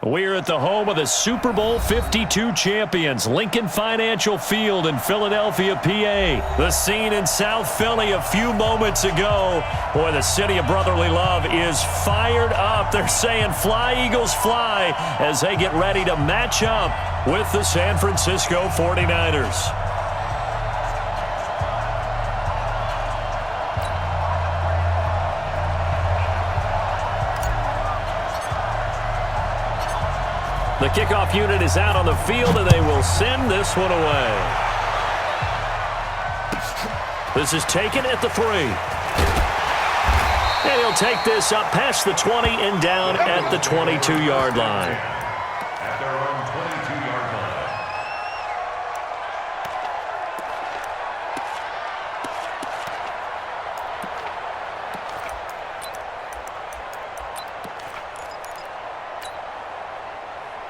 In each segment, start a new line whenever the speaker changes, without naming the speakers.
We're at the home of the Super Bowl 52 champions, Lincoln Financial Field in Philadelphia, PA. The scene in South Philly a few moments ago. Boy, the city of brotherly love is fired up. They're saying, "Fly, Eagles, fly," as they get ready to match up with the San Francisco 49ers. The kickoff unit is out on the field, and they will send this one away. This is taken at the 3. And he'll take this up past the 20 and down at the 22-yard line.
At their own 22-yard line.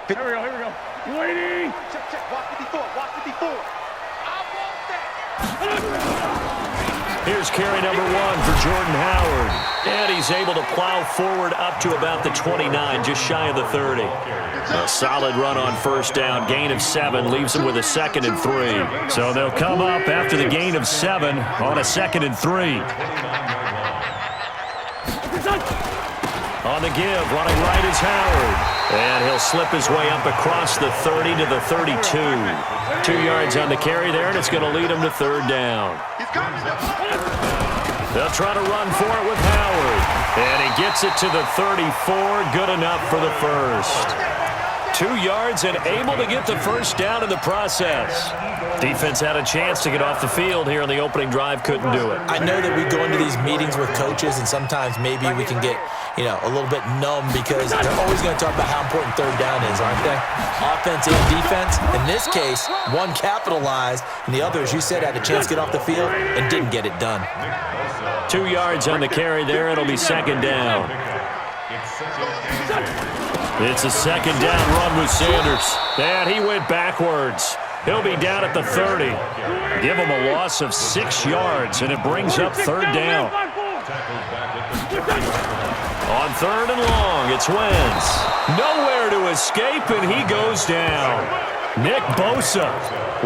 Here we go. Waiting.
Check. Watch 54. I want that.
Here's carry number 1 for Jordan Howard. And he's able to plow forward up to about the 29, just shy of the 30. A solid run on first down. Gain of 7 leaves him with a 2nd and 3. So they'll come up after the gain of 7 on a 2nd and 3. On the give, running right is Howard. And he'll slip his way up across the 30 to the 32. 2 yards on the carry there, and it's going to lead him to 3rd down. They'll try to run for it with Howard. And he gets it to the 34. Good enough for the first. 2 yards and able to get the first down in the process. Defense had a chance to get off the field here in the opening drive. Couldn't do it.
I know that we go into these meetings with coaches, and sometimes maybe we can get, a little bit numb because they're always going to talk about how important 3rd down is, aren't they? Offense and defense. In this case, one capitalized, and the other, as you said, had a chance to get off the field and didn't get it done.
2 yards on the carry there. It'll be 2nd down. It's a 2nd down run with Sanders. And he went backwards. He'll be down at the 30. Give him a loss of 6 yards, and it brings up 3rd down. On 3rd and long, it's Wentz. Nowhere to escape, and he goes down. Nick Bosa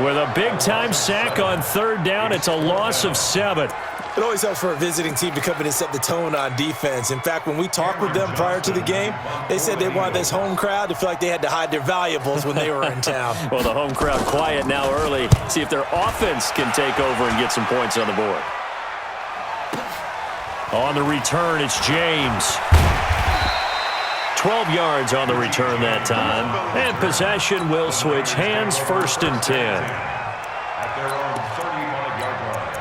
with a big-time sack on 3rd down. It's a loss of 7.
It always helps for a visiting team to come in and set the tone on defense. In fact, when we talked with them prior to the game, they said they wanted this home crowd to feel like they had to hide their valuables when they were in town.
Well, the home crowd quiet now early. See if their offense can take over and get some points on the board. On the return, it's James. 12 yards on the return that time. And possession will switch hands, 1st and 10.
At their own 35-yard line.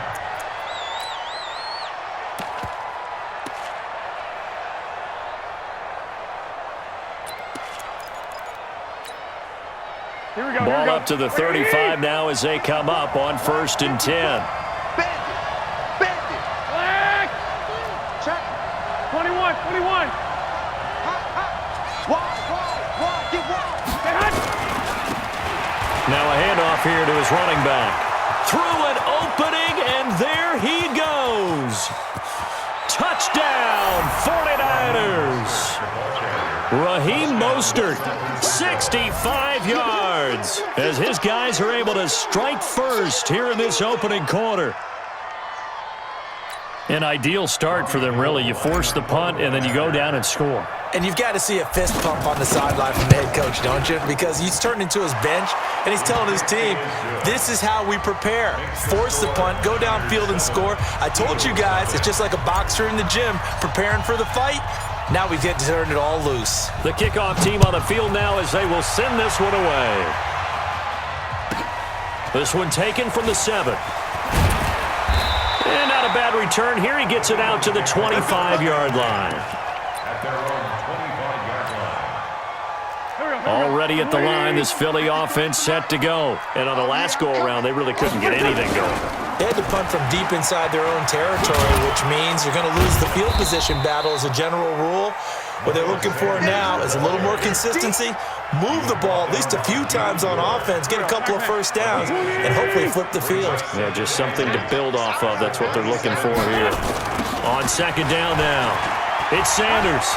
Here we go.
Ball up to the 35 now as they come up on 1st and 10.
Bandit.
Black.
Check.
21.
Wide. Get wide.
Now a handoff here to his running back. Through an opening, and there he goes. Touchdown, 49ers. Raheem Mostert, 65 yards, as his guys are able to strike first here in this opening quarter. An ideal start for them, really. You force the punt, and then you go down and score.
And you've got to see a fist pump on the sideline from the head coach, don't you? Because he's turned into his bench, and he's telling his team, this is how we prepare. Force the punt, go downfield and score. I told you guys, it's just like a boxer in the gym preparing for the fight. Now we get to turn it all loose.
The kickoff team on the field now as they will send this one away. This one taken from the 7. And not a bad return here. He gets it out to the 25-yard line.
At their own 25-yard line.
Already at the line, this Philly offense set to go. And on the last go-around, they really couldn't get anything going.
They had to punt from deep inside their own territory, which means you're going to lose the field position battle as a general rule. What they're looking for now is a little more consistency, move the ball at least a few times on offense, get a couple of first downs, and hopefully flip the field.
Yeah, just something to build off of. That's what they're looking for here. On 2nd down now, it's Sanders.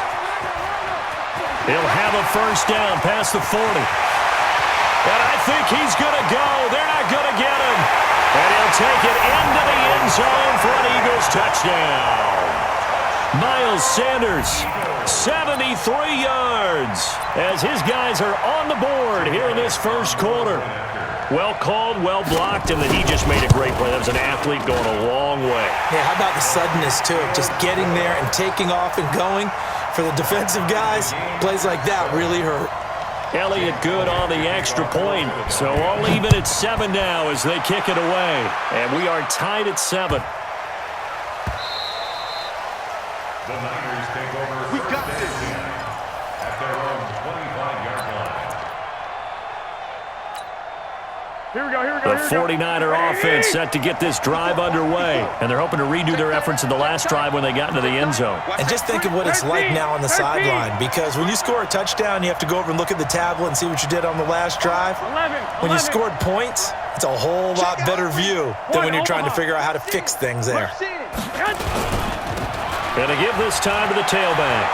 He'll have a first down past the 40. And I think he's going to go. They're not going to get him. And he'll take it into the end zone for an Eagles touchdown. Miles Sanders, 73 yards, as his guys are on the board here in this first quarter. Well called, well blocked, and then he just made a great play. That was an athlete going a long way.
Yeah, how about the suddenness, too? Just getting there and taking off and going. For the defensive guys, plays like that really hurt.
Elliott good on the extra point. So all even at 7 now as they kick it away. And we are tied at 7.
The Niners take over first and 10 at their own 25-yard line.
Here we go, here we go.
The 49er offense set to get this drive underway. And they're hoping to redo their efforts in the last drive when they got into the end zone.
And just think of what it's like now on the sideline, because when you score a touchdown, you have to go over and look at the tablet and see what you did on the last drive. When you scored points, it's a whole lot better view than when you're trying to figure out how to fix things there.
Gonna give this time to the tailback.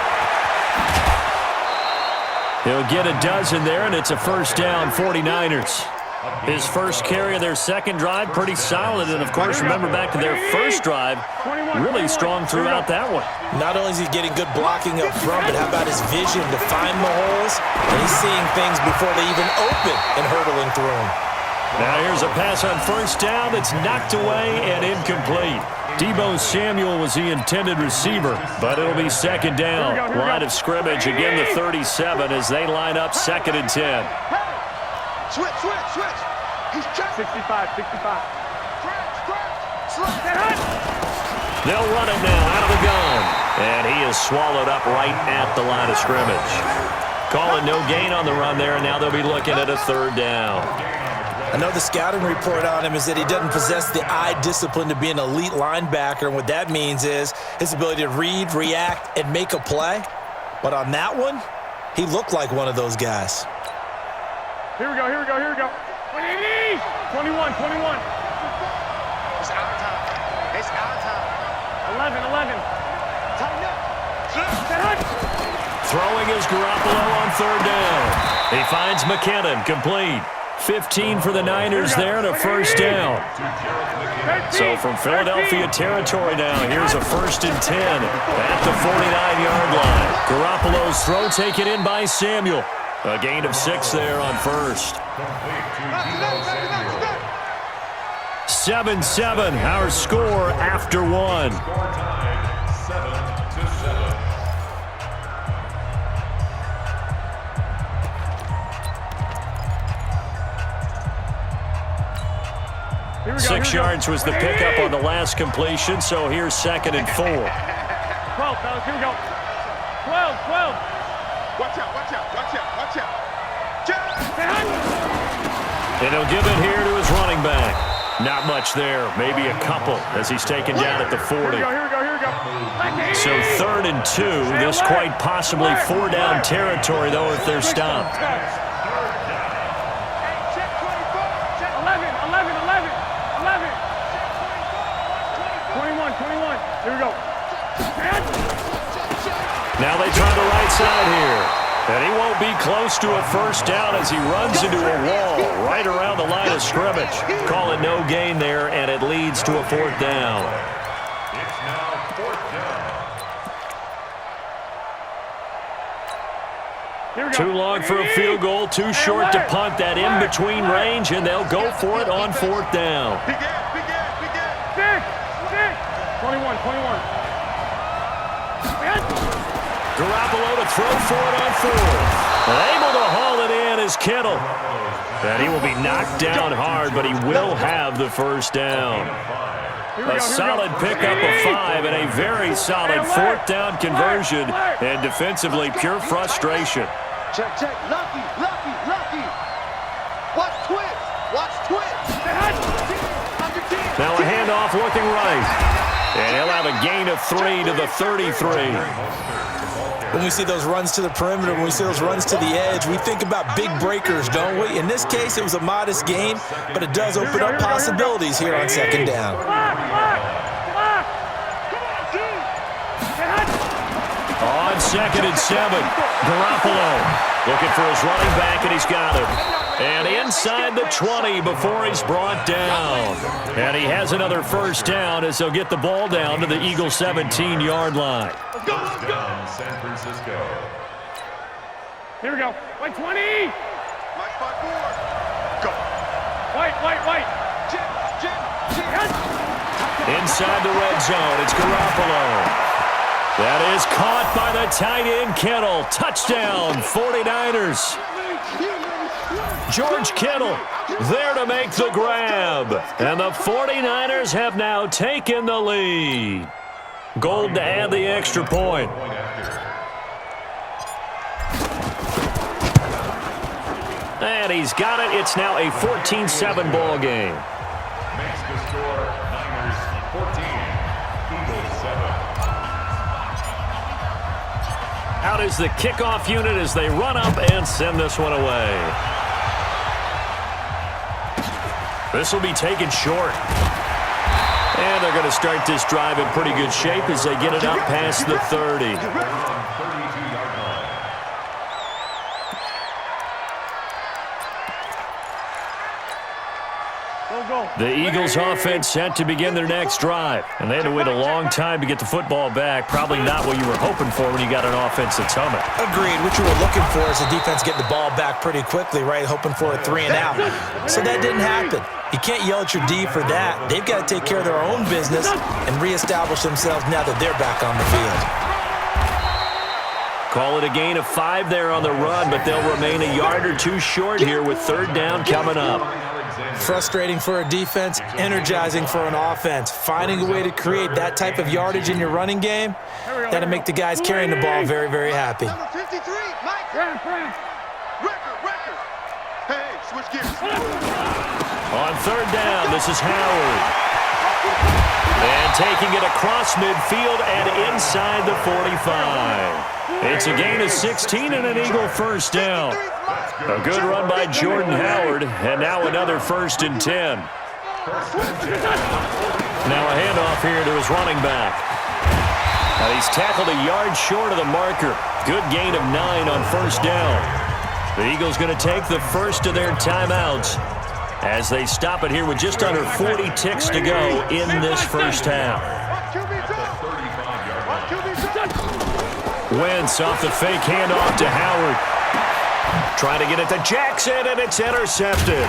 He'll get a dozen there, and it's a first down, 49ers. His first carry of their second drive, pretty solid. And, of course, remember back to their first drive, really strong throughout that one.
Not only is he getting good blocking up front, but how about his vision to find the holes? And he's seeing things before they even open and hurtling through them.
Now here's a pass on first down that's knocked away and incomplete. Deebo Samuel was the intended receiver, but it'll be second down. Line of scrimmage, again the 37 as they line up 2nd and 10.
Switch. He's checking.
65.
They'll run it now out of the gun. And he is swallowed up right at the line of scrimmage. Calling no gain on the run there, and now they'll be looking at a 3rd down.
I know the scouting report on him is that he doesn't possess the eye discipline to be an elite linebacker. And what that means is his ability to read, react, and make a play. But on that one, he looked like one of those guys.
Here we go. 21.
It's our time.
11.
Tighten up.
Throwing is Garoppolo on 3rd down. He finds McKinnon, complete. 15 for the Niners there and a first down. So from Philadelphia territory now, here's a 1st and 10 at the 49-yard line. Garoppolo's throw taken in by Samuel. A gain of 6 there on first. 7-7, our score after 1.
Score tied 7-7.
6 yards was the pickup on the last completion, so here's 2nd and 4.
12, fellas, here we go. 12.
Watch out.
And he'll give it here to his running back. Not much there, maybe a couple as he's taken down at the 40.
Here we go.
So 3rd and 2, this quite possibly 4-down territory, though, if they're stopped.
21. Here we go.
Now they try the right side here. And he won't be close to a first down as he runs into a wall right around the line of scrimmage. Call it no gain there, and it leads to a 4th down.
It's now 4th down.
Too long for a field goal, too short to punt. That in-between range, and they'll go for it on 4th down.
Big Six.
21.
Garoppolo to throw for it on 4th. Able to haul it in is Kittle. And he will be knocked down hard, but he will have the first down. A solid pickup of 5 and a very solid 4th down conversion. And defensively, pure frustration.
Check. Lucky. Watch twist.
Now a handoff looking right. And he'll have a gain of 3 to the 33.
When we see those runs to the perimeter, when we see those runs to the edge, we think about big breakers, don't we? In this case, it was a modest gain, but it does open up possibilities here on 2nd down.
On 2nd and 7. Garoppolo looking for his running back, and he's got him. And inside the 20 before he's brought down. And he has another first down as they'll get the ball down to the Eagles' 17-yard line.
First down, San Francisco.
Here we go. White 20.
Mike 5-4. Go.
White.
Inside the red zone, it's Garoppolo. That is caught by the tight end, Kittle. Touchdown, 49ers. George Kittle there to make the grab. And the 49ers have now taken the lead. Gold to add the extra point. And he's got it. It's now a 14-7 ball game.
Makes the score Niners 14, Eagles 7.
Out is the kickoff unit as they run up and send this one away. This will be taken short. And they're going to start this drive in pretty good shape as they get it up past the 30. The Eagles offense set to begin their next drive. And they had to wait a long time to get the football back. Probably not what you were hoping for when you got an offense that's humming.
Agreed. What you were looking for is the defense getting the ball back pretty quickly, right? Hoping for a 3-and-out. So that didn't happen. You can't yell at your D for that. They've got to take care of their own business and reestablish themselves now that they're back on the field.
Call it a gain of 5 there on the run, but they'll remain a yard or two short here with 3rd down coming up.
Frustrating for a defense, energizing for an offense. Finding a way to create that type of yardage in your running game, that'll make the guys carrying the ball very, very happy.
Number 53, Mike. Record. Hey, switch gears.
On 3rd down, this is Howard. And taking it across midfield and inside the 45. It's a gain of 16 and an Eagle first down. A good run by Jordan Howard, and now another 1st and 10. Now a handoff here to his running back. Now he's tackled a yard short of the marker. Good gain of 9 on 1st down. The Eagles going to take the first of their timeouts as they stop it here with just under 40 ticks to go in this first half. Wentz off the fake handoff to Howard. Trying to get it to Jackson, and it's intercepted.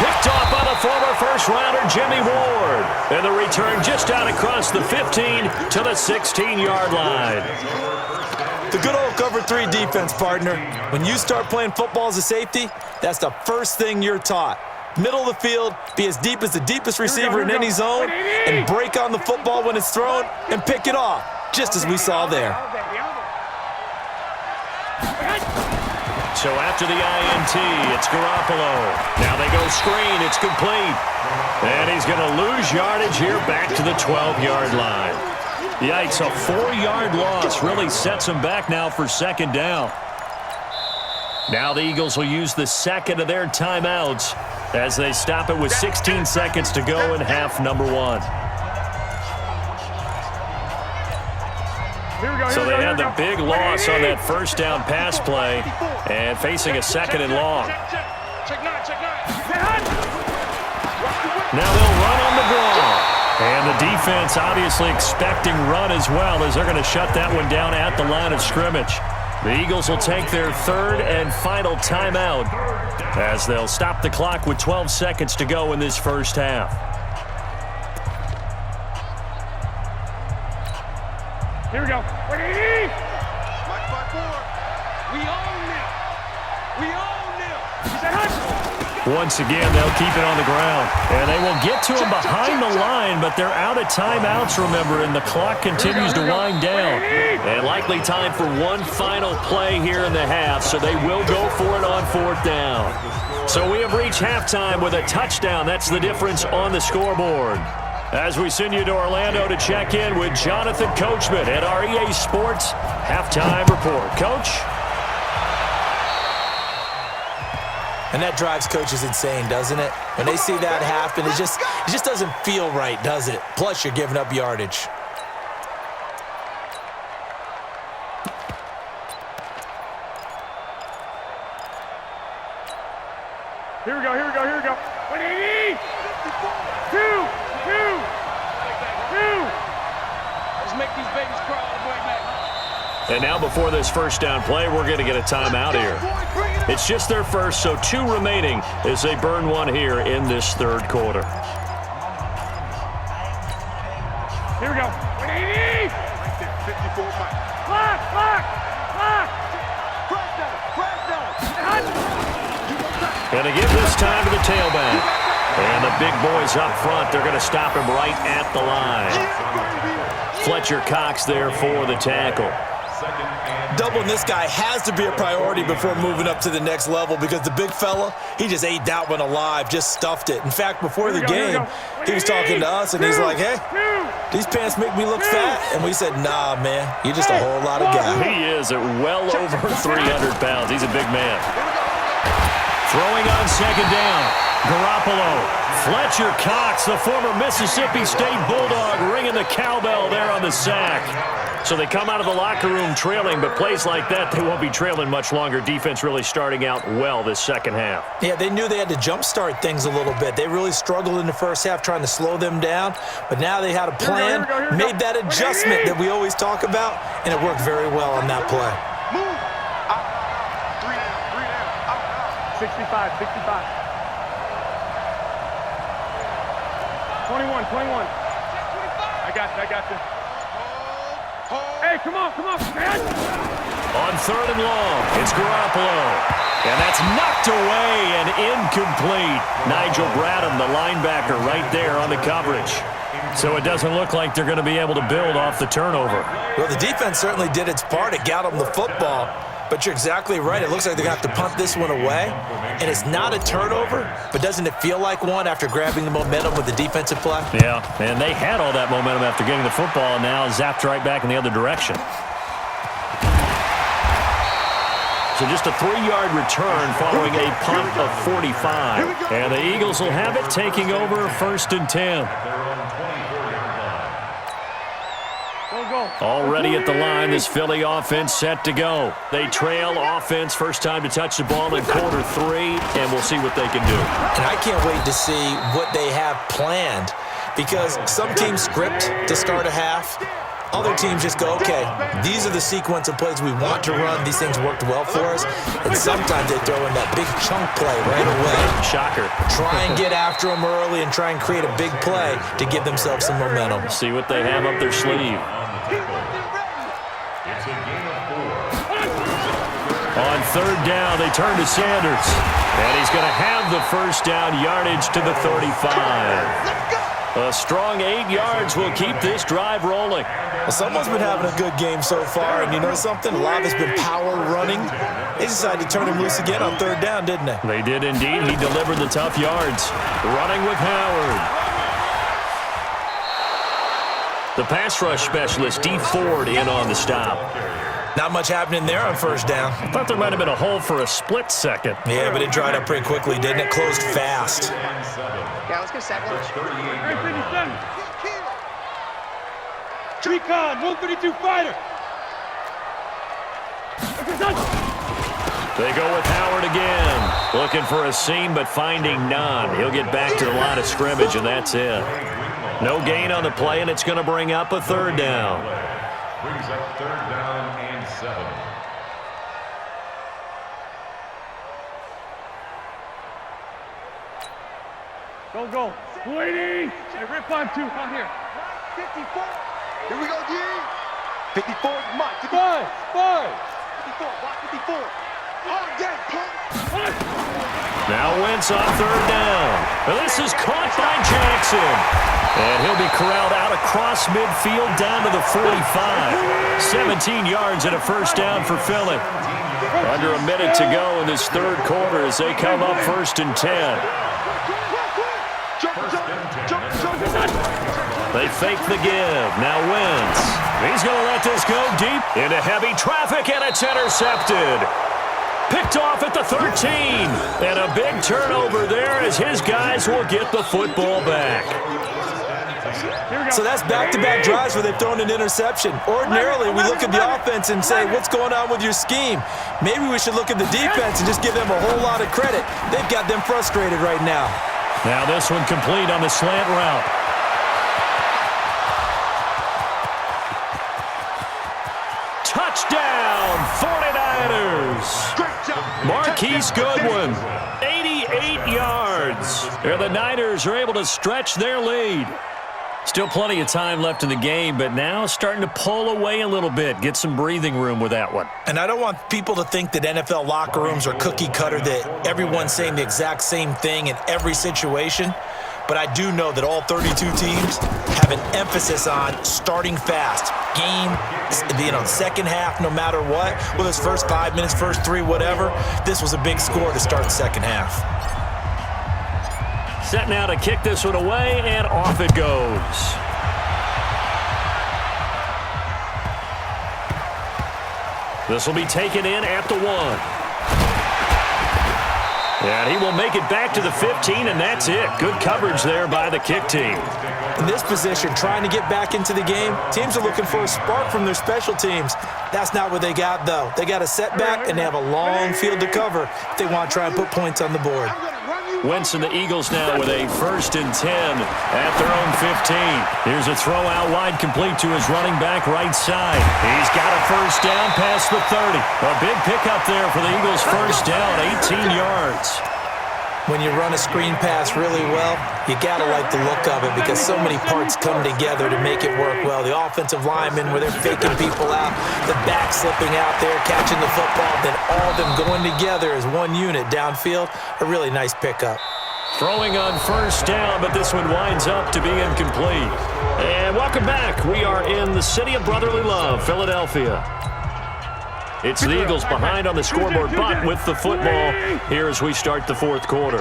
Picked off by the former first-rounder Jimmy Ward. And the return just out across the 15 to the 16-yard line.
The good old cover 3 defense, partner. When you start playing football as a safety, that's the first thing you're taught. Middle of the field, be as deep as the deepest receiver in any zone, and break on the football when it's thrown and pick it off, just as we saw there.
So after the INT, it's Garoppolo. Now they go screen. It's complete. And he's going to lose yardage here back to the 12-yard line. Yikes, a 4-yard loss really sets him back now for 2nd down. Now the Eagles will use the 2nd of their timeouts as they stop it with 16 seconds to go in half number 1. So they had the big loss on that 1st down pass play and facing a 2nd and long. Now they'll run on the ball. And the defense obviously expecting run as well as they're going to shut that one down at the line of scrimmage. The Eagles will take their 3rd and final timeout as they'll stop the clock with 12 seconds to go in this first half.
Here we go. Ready?
Mike 5-4. We own them. We own them.
Once again, they'll keep it on the ground. And they will get to him behind the line, but they're out of timeouts, remember, and the clock continues to wind down. And likely time for one final play here in the half, so they will go for it on 4th down. So we have reached halftime with a touchdown. That's the difference on the scoreboard. As we send you to Orlando to check in with Jonathan Coachman at our EA Sports Halftime Report. Coach?
And that drives coaches insane, doesn't it? When they see that happen, it just doesn't feel right, does it? Plus, you're giving up yardage.
Here we go, here we go, here we go. 180! 2!
Let's make these babies crawl all the way back.
And now before this first down play, we're going to get a timeout here. It's just their first, so 2 remaining as they burn one here in this third quarter.
Here we go. 180!
Right there, 54 back.
Block!
Crash down.
Going to give this time to the tailback. And the big boys up front, they're going to stop him right at the line. Fletcher Cox there for the tackle.
Doubling this guy has to be a priority before moving up to the next level because the big fella, he just ate that one alive, just stuffed it. In fact, before the game, he was talking to us, and he's like, hey, these pants make me look fat. And we said, nah, man, you're just a whole lot of guy.
He is at well over 300 pounds. He's a big man. Throwing on second down, Garoppolo. Fletcher Cox, the former Mississippi State Bulldog, ringing the cowbell there on the sack. So they come out of the locker room trailing, but plays like that, they won't be trailing much longer. Defense really starting out well this second half.
Yeah, they knew they had to jumpstart things a little bit. They really struggled in the first half trying to slow them down, but now they had a plan, made that adjustment that we always talk about, and it worked very well on that play.
Move. Out. 3 down.
65. 21. I got you. Hey, come on, man.
On third and long, it's Garoppolo. And that's knocked away and incomplete. Nigel Bradham, the linebacker, right there on the coverage. So it doesn't look like they're going to be able to build off the turnover.
Well, the defense certainly did its part. It got them the football. But you're exactly right. It looks like they're going to have to punt this one away. And it's not a turnover, but doesn't it feel like one after grabbing the momentum with the defensive play?
Yeah, and they had all that momentum after getting the football, and now zapped right back in the other direction. So just a 3-yard return following a punt of 45. And the Eagles will have it, taking over first and 10. Already at the line, this Philly offense set to go. They trail offense, first time to touch the ball in quarter 3, and we'll see what they can do.
And I can't wait to see what they have planned because some teams script to start a half. Other teams just go, okay, these are the sequence of plays we want to run. These things worked well for us. And sometimes they throw in that big chunk play right away.
Shocker.
Try and get after them early and try and create a big play to give themselves some momentum.
See what they have up their sleeve.
It's a gain of 4.
On third down, they turn to Sanders. And he's going to have the first down yardage to the 35. A strong 8 yards will keep this drive rolling.
Well, someone's been having a good game so far, and you know something? A lot has been power running. They decided to turn him loose again on third down, didn't they?
They did indeed. He delivered the tough yards. Running with Howard. The pass rush specialist, D. Ford, in on the stop.
Not much happening there on first down.
I thought there might have been a hole for a split second.
Yeah, but it dried up pretty quickly, didn't it? Closed fast.
Yeah, let's get sack lunch.
57. Recon, 132 fighter.
They go with Howard again. Looking for a seam, but finding none. He'll get back to the line of scrimmage, and that's it. No gain on the play, and it's going to bring up a third down.
Brings up third down and 7.
Go. 280. Hey, rip on 2. Out here.
54. Here we go, D. 54 is mine.
5.
54. Block 54. All day, punk.
Now Wentz on third down. Well, this is caught by Jackson. And he'll be corralled out across midfield down to the 45. 17 yards and a first down for Philly. Under a minute to go in this third quarter as they come up first and 10. They fake the give. Now Wentz. He's going to let this go deep into heavy traffic, and it's intercepted. Picked off at the 13. And a big turnover there as his guys will get the football back.
So that's back-to-back drives where they've thrown an interception. Ordinarily, we look at the offense and say, what's going on with your scheme? Maybe we should look at the defense and just give them a whole lot of credit. They've got them frustrated right now.
Now this one complete on the slant route. Touchdown, 49ers. Marquise Goodwin, 88 yards. And the Niners are able to stretch their lead. Still plenty of time left in the game, but now starting to pull away a little bit, get some breathing room with that one.
And I don't want people to think that NFL locker rooms are cookie cutter, that everyone's saying the exact same thing in every situation. But I do know that all 32 teams have an emphasis on starting fast. Game, second half, no matter what. Whether it's first 5 minutes, first 3, whatever. This was a big score to start the second half.
Set now to kick this one away, and off it goes. This will be taken in at the 1. And he will make it back to the 15, and that's it. Good coverage there by the kick team.
In this position, trying to get back into the game, teams are looking for a spark from their special teams. That's not what they got, though. They got a setback, and they have a long field to cover if they want to try and put points on the board.
Wentz and the Eagles now with a 1st and 10 at their own 15. Here's a throw out wide complete to his running back right side. He's got a first down past the 30. A big pickup there for the Eagles' first down, 18 yards.
When you run a screen pass really well, you got to like the look of it because so many parts come together to make it work well. The offensive linemen, where they're faking people out, the back slipping out there, catching the football, then all of them going together as one unit downfield, a really nice pickup.
Throwing on first down, but this one winds up to be incomplete. And welcome back. We are in the city of brotherly love, Philadelphia. It's the Eagles behind on the scoreboard, but with the football here as we start the 4th quarter.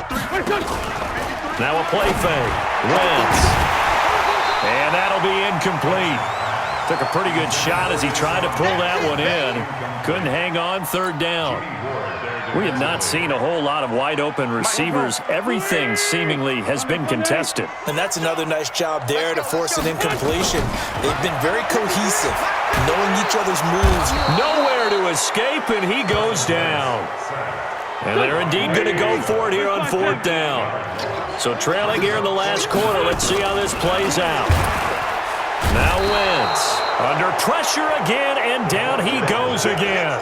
Now a play fake. Wentz. And that'll be incomplete. Took a pretty good shot as he tried to pull that one in. Couldn't hang on, 3rd down. We have not seen a whole lot of wide-open receivers. Everything seemingly has been contested.
And that's another nice job there to force an incompletion. They've been very cohesive, knowing each other's moves.
Nowhere to escape, and he goes down. And they're indeed going to go for it here on 4th down. So trailing here in the last quarter. Let's see how this plays out. Now Wentz under pressure again, and down he goes again.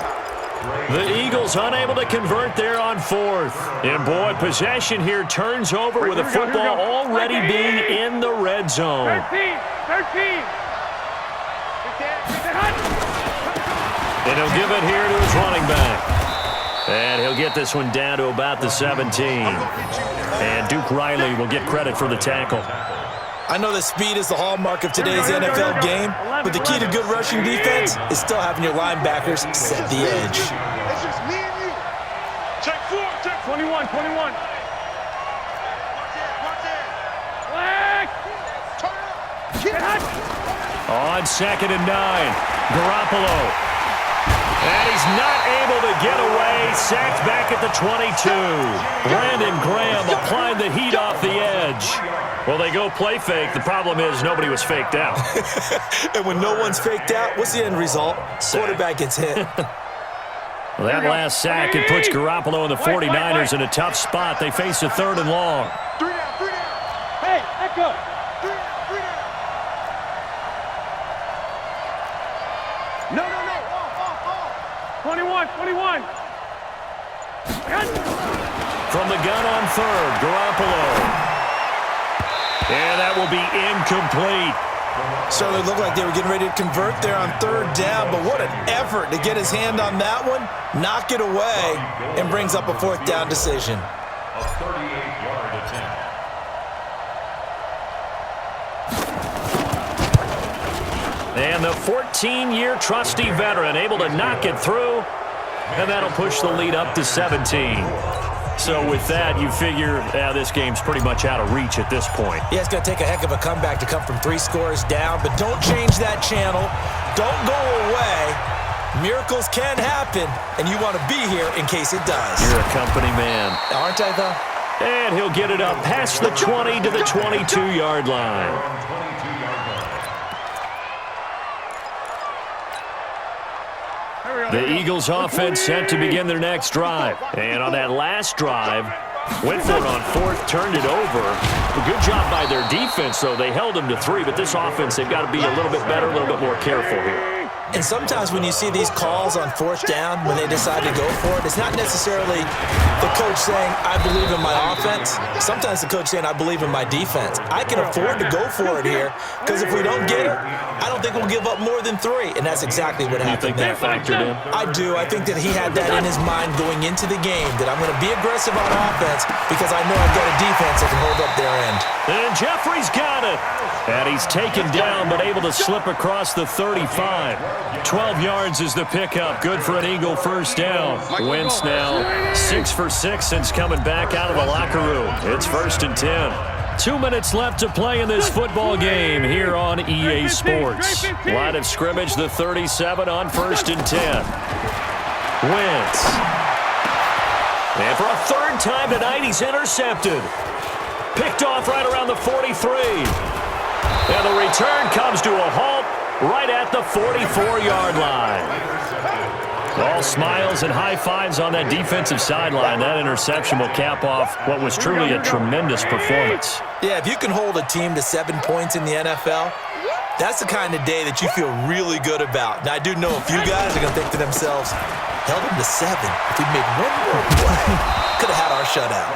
The Eagles unable to convert there on 4th. And boy, possession here turns over with the football already being in the red zone.
13.
And he'll give it here to his running back. And he'll get this one down to about the 17. And Duke Riley will get credit for the tackle.
I know that speed is the hallmark of today's NFL game, but the key to good rushing defense is still having your linebackers set the edge.
It's just me and you. Check 4, check
21.
Watch it.
On 2nd and 9, Garoppolo. And he's not able to get away. Sacked back at the 22. Brandon Graham applied the heat off the edge. Well, they go play fake. The problem is nobody was faked out.
And when no one's faked out, what's the end result? Quarterback gets hit.
Well, that last sack, it puts Garoppolo and the 49ers in a tough spot. They face a 3rd and long.
3 down.
Hey, echo.
3 down. No. Off.
21.
From the gun on 3rd, Garoppolo. And that will be incomplete.
Certainly looked like they were getting ready to convert there on 3rd down, but what an effort to get his hand on that one, knock it away, and brings up a 4th down decision.
A 38-yard attempt.
And the 14-year trusty veteran able to knock it through, and that'll push the lead up to 17. So with that, you figure this game's pretty much out of reach at this point.
Yeah, it's going to take a heck of a comeback to come from 3 scores down, but don't change that channel. Don't go away. Miracles can happen, and you want to be here in case it does.
You're a company man.
Aren't I, though?
And he'll get it up past the 20 to the 22-yard line. The Eagles offense set to begin their next drive. And on that last drive, went for it on fourth, turned it over. A good job by their defense, though. They held them to 3, but this offense, they've got to be a little bit better, a little bit more careful here.
And sometimes when you see these calls on fourth down, when they decide to go for it, it's not necessarily the coach saying, I believe in my offense. Sometimes the coach saying, I believe in my defense. I can afford to go for it here because if we don't get it, I don't think we'll give up more than 3. And that's exactly what happened there.
You think that factored in?
I do. I think that he had that in his mind going into the game, that I'm going to be aggressive on offense because I know I've got a defense that can hold up their end.
And Jeffrey's got it. And he's taken down but able to slip across the 35. 12 yards is the pickup. Good for an Eagle first down. Wentz now 6 for 6 since coming back out of the locker room. It's 1st and 10. 2 minutes left to play in this football game here on EA Sports. Line of scrimmage, the 37 on 1st and 10. Wentz. And for a 3rd time tonight, he's intercepted. Picked off right around the 43. And the return comes to a halt right at the 44-yard line. All smiles and high fives on that defensive sideline. That interception will cap off what was truly a tremendous performance.
Yeah, if you can hold a team to 7 points in the NFL, that's the kind of day that you feel really good about. Now, I do know a few guys are going to think to themselves, held them to 7. If we made one more play, could have had our shutout.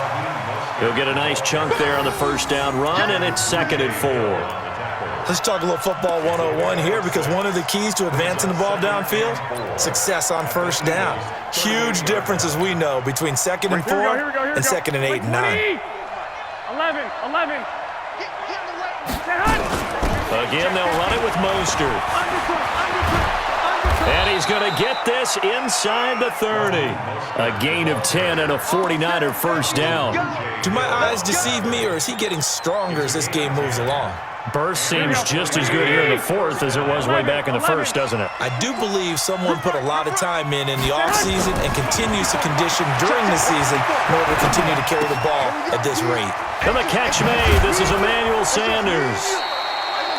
He'll get a nice chunk there on the first down run, and it's 2nd and 4.
Let's talk a little football 101 here because one of the keys to advancing the ball downfield, success on first down. Huge difference, as we know, between 2nd and 4 and 2nd and 8 and 9.
11.
Again, they'll run it with Mostert. And he's going to get this inside the 30. A gain of 10 and a 49er first down.
Do my eyes deceive me, or is he getting stronger as this game moves along?
Burst seems just as good here in the 4th as it was way back in the 1st, doesn't it?
I do believe someone put a lot of time in the offseason and continues to condition during the season in order to continue to carry the ball at this rate.
And the catch made. This is Emmanuel Sanders.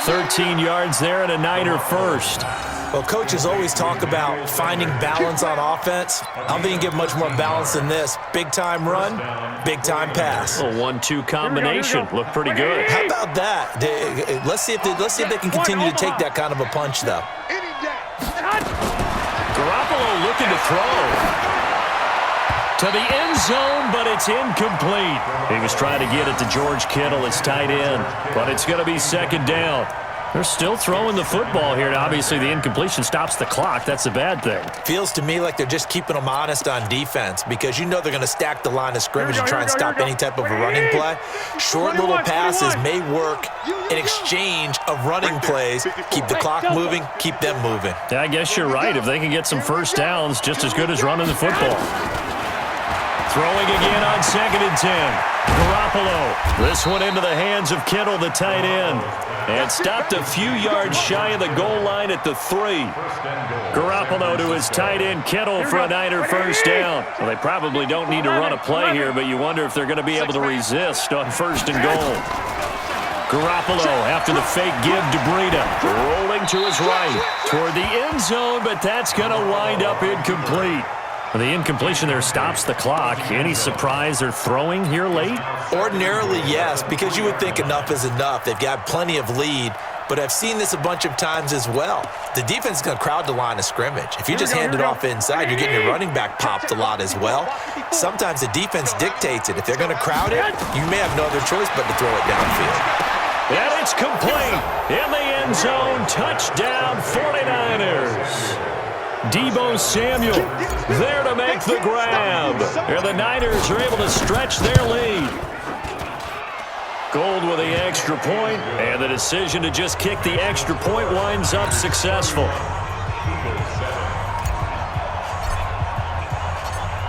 13 yards there and a Niner first.
Well, coaches always talk about finding balance on offense. I don't think you can get much more balance than this. Big-time run, big-time pass.
A 1-2 combination. Looked pretty good.
How about that? Let's see if they can continue to take that kind of a punch, though.
Garoppolo looking to throw. To the end zone, but it's incomplete. He was trying to get it to George Kittle, his tight end, but it's going to be 2nd down. They're still throwing the football here, and obviously the incompletion stops the clock. That's a bad thing.
Feels to me like they're just keeping them honest on defense because you know they're going to stack the line of scrimmage and try and stop any type of a running play. Short little passes may work in exchange of running plays. Keep the clock moving, keep them moving.
Yeah, I guess you're right. If they can get some first downs, just as good as running the football. Throwing again on 2nd and 10. Garoppolo. This one into the hands of Kittle, the tight end. And stopped a few yards shy of the goal line at the 3. Garoppolo to his tight end, Kittle, for a Niner first down. Well, they probably don't need to run a play here, but you wonder if they're going to be able to resist on 1st and goal. Garoppolo after the fake give to Breida. Rolling to his right toward the end zone, but that's going to wind up incomplete. The incompletion there stops the clock. Any surprise they're throwing here late?
Ordinarily, yes, because you would think enough is enough. They've got plenty of lead, but I've seen this a bunch of times as well. The defense is going to crowd the line of scrimmage. If you just hand it off inside, you're getting your running back popped a lot as well. Sometimes the defense dictates it. If they're going to crowd it, you may have no other choice but to throw it downfield.
And it's complete in the end zone. Touchdown, 49ers. Deebo Samuel there to make the grab. And the Niners are able to stretch their lead. Gold with the extra point, and the decision to just kick the extra point winds up successful.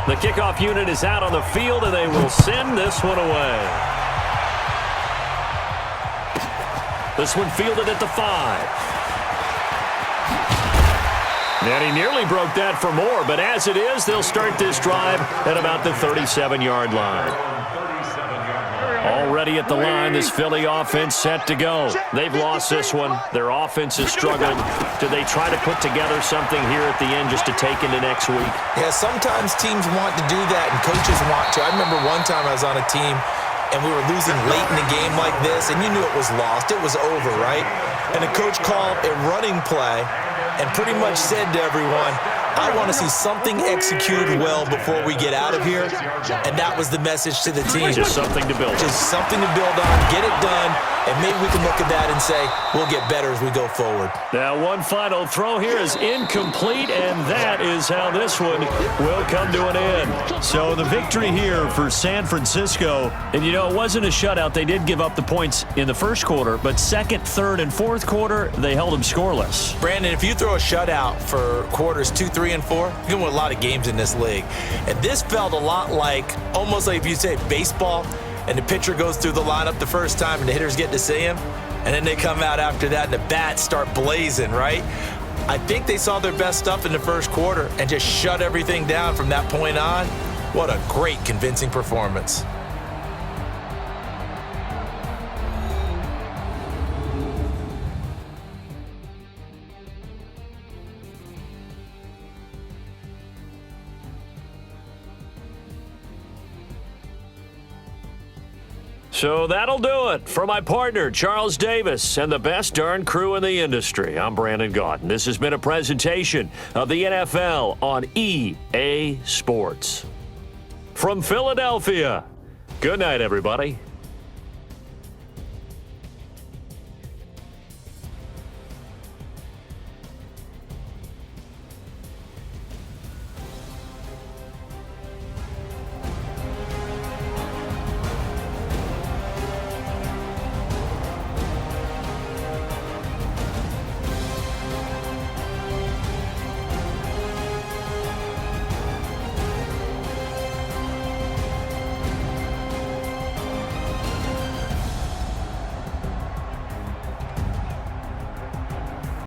The kickoff unit is out on the field, and they will send this one away. This one fielded at the 5. And he nearly broke that for more, but as it is, they'll start this drive at about the 37-yard line. Already at the line, this Philly offense set to go. They've lost this one. Their offense is struggling. Do they try to put together something here at the end just to take into next week?
Yeah, sometimes teams want to do that and coaches want to. I remember one time I was on a team and we were losing late in the game like this, and you knew it was lost. It was over, right? And the coach called a running play and pretty much said to everyone, I want to see something executed well before we get out of here. And that was the message to the team.
Just something to build on.
Just something to build on, get it done, and maybe we can look at that and say, we'll get better as we go forward.
Now, one final throw here is incomplete, and that is how this one will come to an end. So the victory here for San Francisco. And, you know, it wasn't a shutout. They did give up the points in the first quarter, but second, third, and fourth quarter, they held them scoreless.
Brandon, if you throw a shutout for quarters 2, 3, and 4, you can win a lot of games in this league. And this felt a lot like, almost like if you say baseball, and the pitcher goes through the lineup the first time and the hitters get to see him, and then they come out after that and the bats start blazing, right? I think they saw their best stuff in the first quarter and just shut everything down from that point on. What a great, convincing performance.
So that'll do it. For my partner, Charles Davis, and the best darn crew in the industry, I'm Brandon Gaudin. This has been a presentation of the NFL on EA Sports. From Philadelphia, good night, everybody.